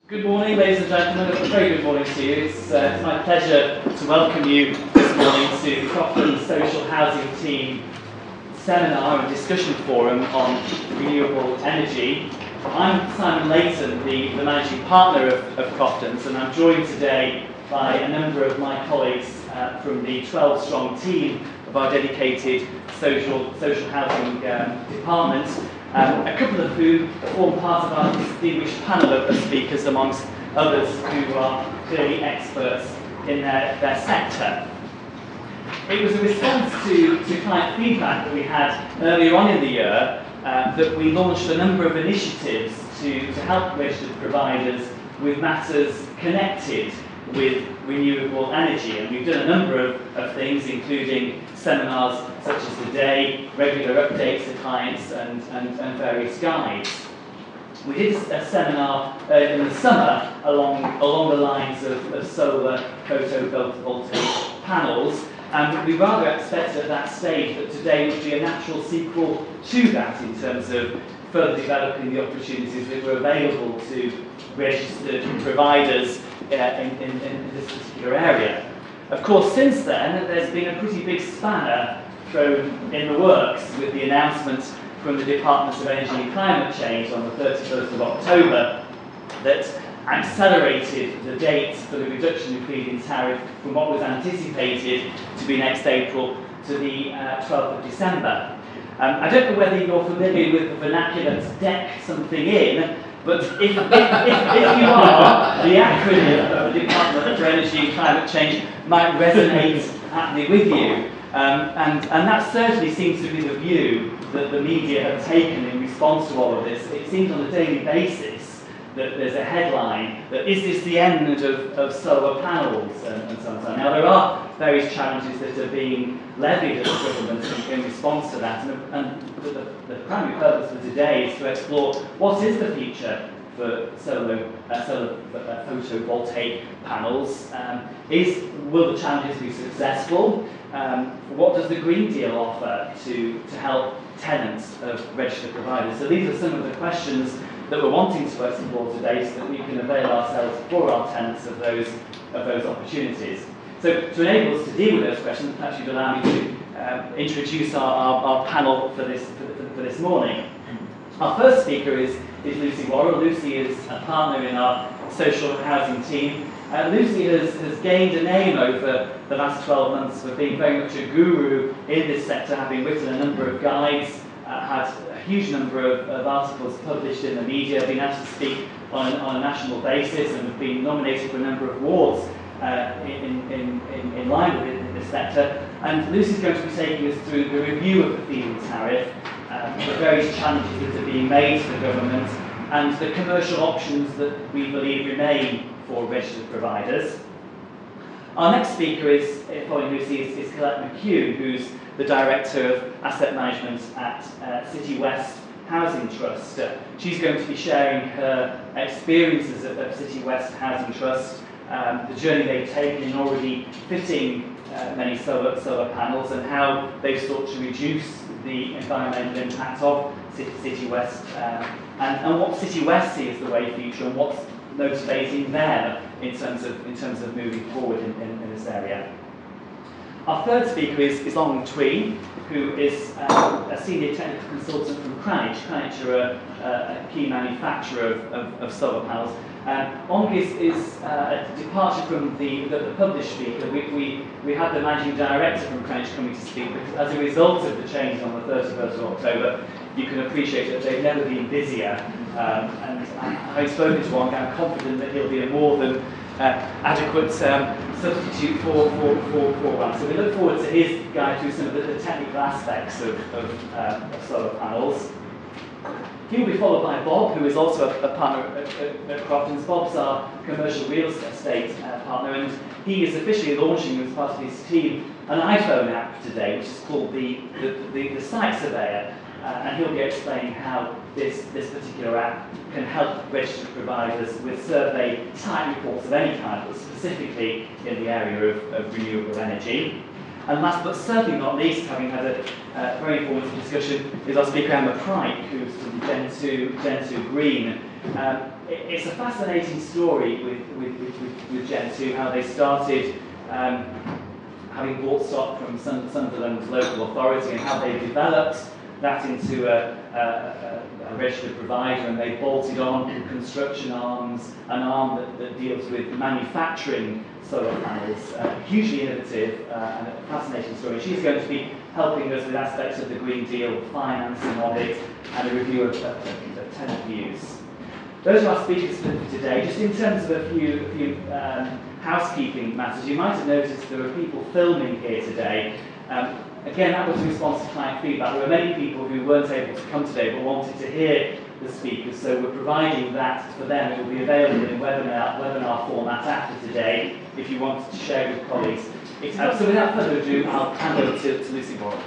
Good morning, ladies and gentlemen. A very good morning to you. It's my pleasure to welcome you this morning to the Croftons Social Housing Team seminar and discussion forum on renewable energy. I'm Simon Leighton, the managing partner of Croftons, and I'm joined today by a number of my colleagues from the 12-strong team of our dedicated social housing department. A couple of who form part of our distinguished panel of speakers, amongst others who are clearly experts in their sector. It was a response to client feedback that we had earlier on in the year that we launched a number of initiatives to help registered providers with matters connected with renewable energy, and we've done a number of things, including seminars such as today, regular updates to clients, and various guides. We did a seminar in the summer along the lines of solar photovoltaic panels, and we rather expected at that stage that today would be a natural sequel to that in terms of further developing the opportunities that were available to registered providers in this particular area. Of course, since then, there's been a pretty big spanner thrown in the works with the announcement from the Department of Energy and Climate Change on the 31st of October that accelerated the date for the reduction in feed-in tariff from what was anticipated to be next April to the 12th of December. I don't know whether you're familiar with the vernacular to deck something in, but if you are, the acronym of the Department for Energy and Climate Change might resonate aptly with you. And that certainly seems to be the view that the media have taken in response to all of this. It seems on a daily basis that there's a headline that is this the end of solar panels and so on. Now there are various challenges that are being levied at the government in response to that, and the primary purpose for today is to explore what is the future for solar photovoltaic panels. Will the challenges be successful? What does the Green Deal offer to help tenants of registered providers? So these are some of the questions that we're wanting to explore today, so that we can avail ourselves for our tenants of those opportunities. So to enable us to deal with those questions, perhaps you'd allow me to introduce our panel for this morning. Our first speaker is Lucy Worrell. Lucy is a partner in our social housing team. Lucy has gained a name over the last 12 months for being very much a guru in this sector, having written a number of guides, had a huge number of articles published in the media, been asked to speak on a national basis, and have been nominated for a number of awards in line with this sector. And Lucy's going to be taking us through the review of the feed-in tariff, the various challenges that are being made to the government, and the commercial options that we believe remain for registered providers. Our next speaker following Lucy is Colette McHugh, who's the Director of Asset Management at City West Housing Trust. She's going to be sharing her experiences of City West Housing Trust, the journey they've taken in already fitting many solar panels, and how they've sought to reduce the environmental impact of City West, and what City West sees as the way future, and what's motivating them in terms of moving forward in this area. Our third speaker is Long Tween, who is a senior technical consultant from Cranage. Cranage are a key manufacturer of solar panels. Ong is a departure from the published speaker. We had the managing director from Cranage coming to speak, because as a result of the change on the 31st of October, you can appreciate that they've never been busier. And having spoken to Ong, I'm confident that he'll be a more than adequate substitute for one. So we look forward to his guide through some of the technical aspects of solar panels. He will be followed by Bob, who is also a partner at Croftons. Bob's our commercial real estate partner, and he is officially launching, as part of his team, an iPhone app today, which is called the Site Surveyor, and he'll be explaining how this particular app can help registered providers with survey type reports of any kind, but specifically in the area of renewable energy. And last but certainly not least, having had a very informative discussion, is our speaker Emma Pryke, who's from Gen 2 Green, It's a fascinating story with Gen 2, how they started having bought stock from Sunderland's local authority and how they developed that into a registered provider, and they bolted on construction arms, an arm that deals with manufacturing solar panels. Hugely innovative and a fascinating story. She's going to be helping us with aspects of the Green Deal, financing of it, and a review of tenant views. Those are our speakers for today. Just in terms of a few housekeeping matters, you might have noticed there were people filming here today. Again, that was in response to client feedback. There were many people who weren't able to come today but wanted to hear the speakers, so we're providing that for them. It will be available in webinar format after today if you wanted to share with colleagues. So without further ado, I'll hand over to Lucy Boyle.